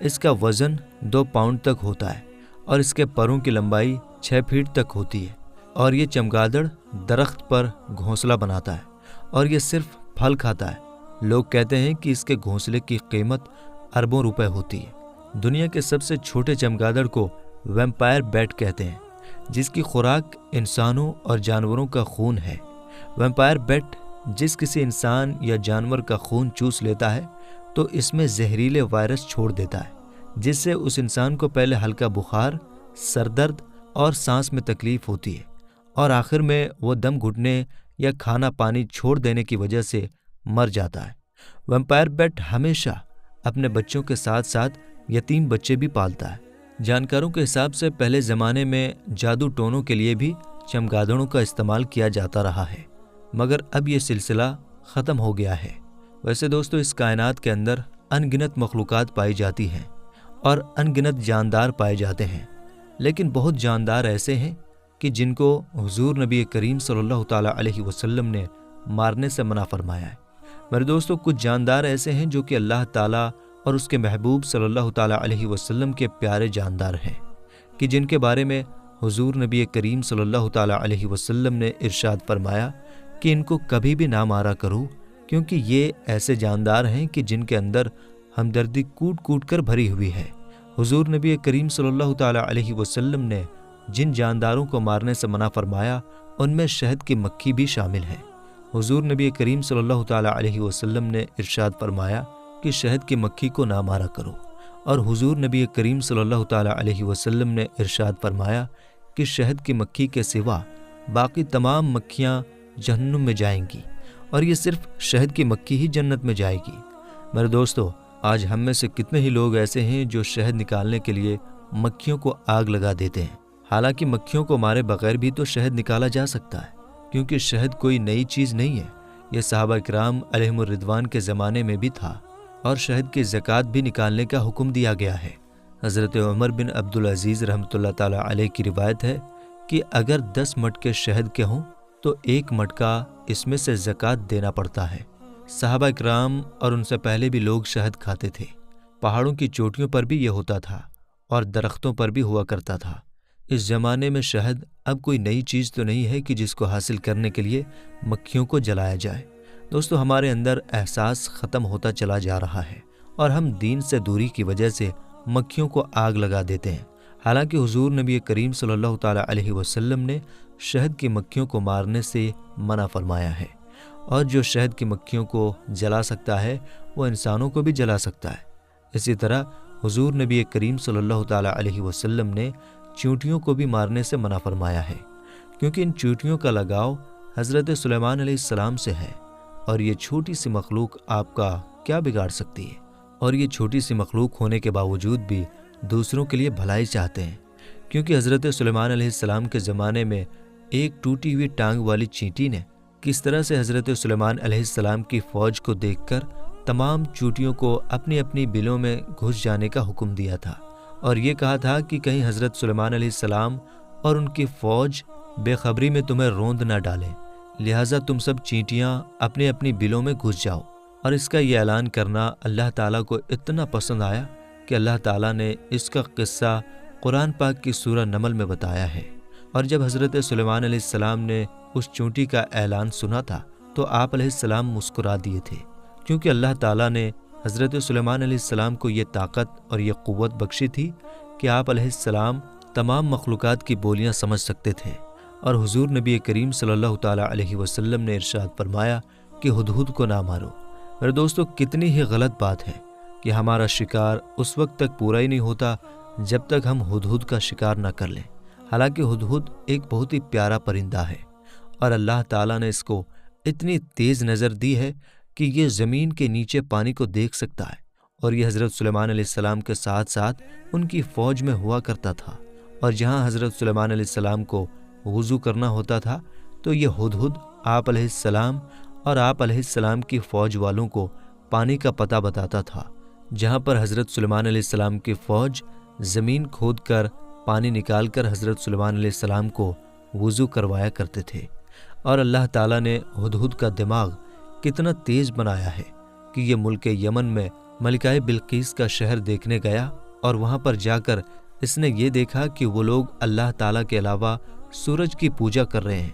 اس کا وزن 2 پاؤنڈ تک ہوتا ہے اور اس کے پروں کی لمبائی 6 فیٹ تک ہوتی ہے، اور یہ چمگادڑ درخت پر گھونسلہ بناتا ہے اور یہ صرف پھل کھاتا ہے۔ لوگ کہتے ہیں کہ اس کے گھونسلے کی قیمت اربوں روپے ہوتی ہے۔ دنیا کے سب سے چھوٹے چمگادڑ کو ویمپائر بیٹ کہتے ہیں، جس کی خوراک انسانوں اور جانوروں کا خون ہے۔ ویمپائر بیٹ جس کسی انسان یا جانور کا خون چوس لیتا ہے تو اس میں زہریلے وائرس چھوڑ دیتا ہے، جس سے اس انسان کو پہلے ہلکا بخار، سر درد اور سانس میں تکلیف ہوتی ہے، اور آخر میں وہ دم گھٹنے یا کھانا پانی چھوڑ دینے کی وجہ سے مر جاتا ہے۔ ویمپائر بیٹ ہمیشہ اپنے بچوں کے ساتھ ساتھ یتیم بچے بھی پالتا ہے۔ جانکاروں کے حساب سے پہلے زمانے میں جادو ٹونوں کے لیے بھی چمگادڑوں کا استعمال کیا جاتا رہا ہے، مگر اب یہ سلسلہ ختم ہو گیا ہے۔ ویسے دوستو، اس کائنات کے اندر ان گنت مخلوقات پائی جاتی ہیں اور ان گنت جاندار پائے جاتے ہیں، لیکن بہت جاندار ایسے ہیں کہ جن کو حضور نبی کریم صلی اللہ تعالیٰ علیہ وسلم نے مارنے سے منع فرمایا ہے۔ میرے دوستو، کچھ جاندار ایسے ہیں جو کہ اللہ تعالیٰ اور اس کے محبوب صلی اللہ تعالیٰ علیہ وسلم کے پیارے جاندار ہیں، کہ جن کے بارے میں حضور نبی کریم صلی اللہ تعالیٰ علیہ وسلم نے ارشاد فرمایا کہ ان کو کبھی بھی نہ مارا کرو، کیونکہ یہ ایسے جاندار ہیں کہ جن کے اندر ہمدردی کوٹ کوٹ کر بھری ہوئی ہے۔ حضور نبی کریم صلی اللہ تعالیٰ علیہ وسلم نے جن جانداروں کو مارنے سے منع فرمایا ان میں شہد کی مکھی بھی شامل ہے۔ حضور نبی کریم صلی اللہ تعالیٰ علیہ وسلم نے ارشاد فرمایا کہ شہد کی مکھی کو نہ مارا کرو، اور حضور نبی کریم صلی اللہ تعالیٰ علیہ وسلم نے ارشاد فرمایا کہ شہد کی مکھی کے سوا باقی تمام مکھیاں جہنم میں جائیں گی، اور یہ صرف شہد کی مکھی ہی جنت میں جائے گی۔ میرے دوستو، آج ہم میں سے کتنے ہی لوگ ایسے ہیں جو شہد نکالنے کے لیے مکھیوں کو آگ لگا دیتے ہیں، حالانکہ مکھیوں کو مارے بغیر بھی تو شہد نکالا جا سکتا ہے، کیونکہ شہد کوئی نئی چیز نہیں ہے۔ یہ صحابہ کرام علیہم الرضوان کے زمانے میں بھی تھا، اور شہد کی زکوٰۃ بھی نکالنے کا حکم دیا گیا ہے۔ حضرت عمر بن عبدالعزیز رحمۃ اللہ تعالیٰ علیہ کی روایت ہے کہ اگر 10 مٹکے شہد کے ہوں تو 1 مٹکا اس میں سے زکوٰۃ دینا پڑتا ہے۔ صحابہ کرام اور ان سے پہلے بھی لوگ شہد کھاتے تھے۔ پہاڑوں کی چوٹیوں پر بھی یہ ہوتا تھا اور درختوں پر بھی ہوا کرتا تھا۔ اس زمانے میں شہد اب کوئی نئی چیز تو نہیں ہے کہ جس کو حاصل کرنے کے لیے مکھیوں کو جلایا جائے۔ دوستو، ہمارے اندر احساس ختم ہوتا چلا جا رہا ہے، اور ہم دین سے دوری کی وجہ سے مکھیوں کو آگ لگا دیتے ہیں، حالانکہ حضور نبی کریم صلی اللہ تعالیٰ علیہ وسلم نے شہد کی مکھیوں کو مارنے سے منع فرمایا ہے، اور جو شہد کی مکھیوں کو جلا سکتا ہے وہ انسانوں کو بھی جلا سکتا ہے۔ اسی طرح حضور نبی کریم صلی اللہ تعالیٰ علیہ وسلم نے چیونٹیوں کو بھی مارنے سے منع فرمایا ہے، کیونکہ ان چیونٹیوں کا لگاؤ حضرت سلیمان علیہ السلام سے ہے، اور یہ چھوٹی سی مخلوق آپ کا کیا بگاڑ سکتی ہے؟ اور یہ چھوٹی سی مخلوق ہونے کے باوجود بھی دوسروں کے لیے بھلائی چاہتے ہیں، کیونکہ حضرت سلیمان علیہ السلام کے زمانے میں ایک ٹوٹی ہوئی ٹانگ والی چینٹی نے کس طرح سے حضرت سلیمان علیہ السلام کی فوج کو دیکھ کر تمام چیونٹیوں کو اپنی اپنی بلوں میں گھس جانے کا حکم دیا تھا، اور یہ کہا تھا کہ کہیں حضرت سلیمان علیہ السلام اور ان کی فوج بے خبری میں تمہیں روند نہ ڈالیں، لہٰذا تم سب چینٹیاں اپنی اپنی بلوں میں گھس جاؤ۔ اور اس کا یہ اعلان کرنا اللہ تعالیٰ کو اتنا پسند آیا کہ اللہ تعالیٰ نے اس کا قصہ قرآن پاک کی سورہ نمل میں بتایا ہے۔ اور جب حضرت سلیمان علیہ السلام نے اس چونٹی کا اعلان سنا تھا تو آپ علیہ السلام مسکرا دیے تھے، کیونکہ اللہ تعالیٰ نے حضرت سلیمان علیہ السلام کو یہ طاقت اور یہ قوت بخشی تھی کہ آپ علیہ السلام تمام مخلوقات کی بولیاں سمجھ سکتے تھے۔ اور حضور نبی کریم صلی اللہ تعالیٰ علیہ وسلم نے ارشاد فرمایا کہ ہدہد کو نہ مارو۔ میرے دوستو، کتنی ہی غلط بات ہے کہ ہمارا شکار اس وقت تک پورا ہی نہیں ہوتا جب تک ہم ہدہد کا شکار نہ کر لیں، حالانکہ ہدہد ایک بہت ہی پیارا پرندہ ہے، اور اللہ تعالیٰ نے اس کو اتنی تیز نظر دی ہے کہ یہ زمین کے نیچے پانی کو دیکھ سکتا ہے، اور یہ حضرت سلیمان علیہ السلام کے ساتھ ساتھ ان کی فوج میں ہوا کرتا تھا، اور جہاں حضرت سلیمان علیہ السلام کو وضو کرنا ہوتا تھا تو یہ ہدہد آپ علیہ السلام اور آپ علیہ السلام کی فوج والوں کو پانی کا پتہ بتاتا تھا، جہاں پر حضرت سلیمان علیہ السلام کی فوج زمین کھود کر پانی نکال کر حضرت سلیمان علیہ السلام کو وضو کروایا کرتے تھے۔ اور اللہ تعالیٰ نے ہدہد کا دماغ کتنا تیز بنایا ہے کہ یہ ملک یمن میں ملکہ بلقیس کا شہر دیکھنے گیا اور وہاں پر جا کر اس نے یہ دیکھا کہ وہ لوگ اللہ تعالیٰ کے علاوہ سورج کی پوجا کر رہے ہیں،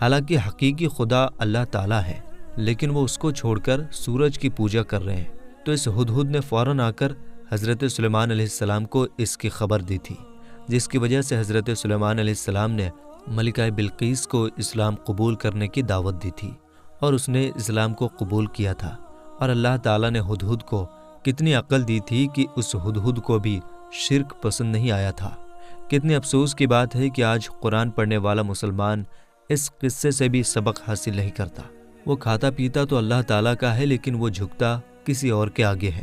حالانکہ حقیقی خدا اللہ تعالیٰ ہے، لیکن وہ اس کو چھوڑ کر سورج کی پوجا کر رہے ہیں۔ تو اس ہدہد نے فوراً آ کر حضرت سلیمان علیہ السلام کو اس کی خبر دی تھی، جس کی وجہ سے حضرت سلیمان علیہ السلام نے ملکہ بلقیس کو اسلام قبول کرنے کی دعوت دی تھی، اور اس نے اسلام کو قبول کیا تھا۔ اور اللہ تعالیٰ نے ہدہد کو کتنی عقل دی تھی کہ اس ہدہد کو بھی شرک پسند نہیں آیا تھا۔ کتنی افسوس کی بات ہے کہ آج قرآن پڑھنے والا مسلمان اس قصے سے بھی سبق حاصل نہیں کرتا۔ وہ کھاتا پیتا تو اللہ تعالیٰ کا ہے، لیکن وہ جھکتا کسی اور کے آگے ہے۔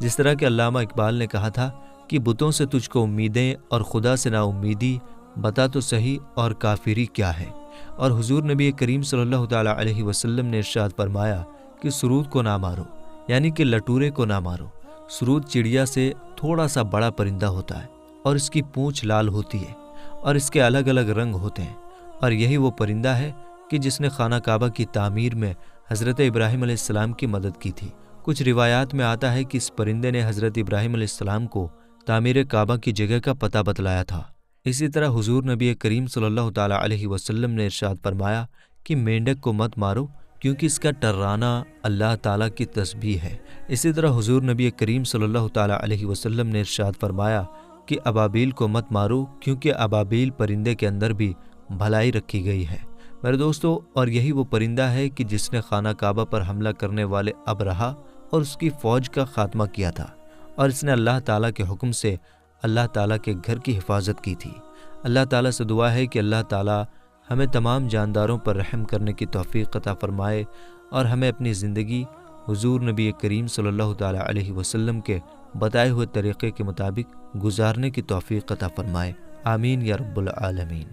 جس طرح کہ علامہ اقبال نے کہا تھا کہ بتوں سے تجھ کو امیدیں اور خدا سے نا امیدی، بتا تو صحیح اور کافری کیا ہے۔ اور حضور نبی کریم صلی اللہ تعالیٰ علیہ وسلم نے ارشاد فرمایا کہ سرود کو نہ مارو، یعنی کہ لٹورے کو نہ مارو۔ سرود چڑیا سے تھوڑا سا بڑا پرندہ ہوتا ہے، اور اس کی پونچھ لال ہوتی ہے، اور اس کے الگ الگ رنگ ہوتے ہیں، اور یہی وہ پرندہ ہے کہ جس نے خانہ کعبہ کی تعمیر میں حضرت ابراہیم علیہ السلام کی مدد کی تھی۔ کچھ روایات میں آتا ہے کہ اس پرندے نے حضرت ابراہیم علیہ السلام کو تعمیر کعبہ کی جگہ کا پتہ بتلایا تھا۔ اسی طرح حضور نبی کریم صلی اللہ تعالیٰ علیہ وسلم نے ارشاد فرمایا کہ مینڈک کو مت مارو، کیونکہ اس کا ٹرانا اللہ تعالیٰ کی تسبیح ہے۔ اسی طرح حضور نبی کریم صلی اللہ تعالیٰ علیہ وسلم نے ارشاد فرمایا کہ ابابیل کو مت مارو، کیونکہ ابابیل پرندے کے اندر بھی بھلائی رکھی گئی ہے۔ میرے دوستو، اور یہی وہ پرندہ ہے کہ جس نے خانہ کعبہ پر حملہ کرنے والے ابرہا اور اس کی فوج کا خاتمہ کیا تھا، اور اس نے اللہ تعالیٰ کے حکم سے اللہ تعالیٰ کے گھر کی حفاظت کی تھی۔ اللہ تعالیٰ سے دعا ہے کہ اللہ تعالیٰ ہمیں تمام جانداروں پر رحم کرنے کی توفیق عطا فرمائے، اور ہمیں اپنی زندگی حضور نبی کریم صلی اللہ تعالیٰ علیہ وسلم کے بتائے ہوئے طریقے کے مطابق گزارنے کی توفیق عطا فرمائے۔ آمین یا رب العالمین۔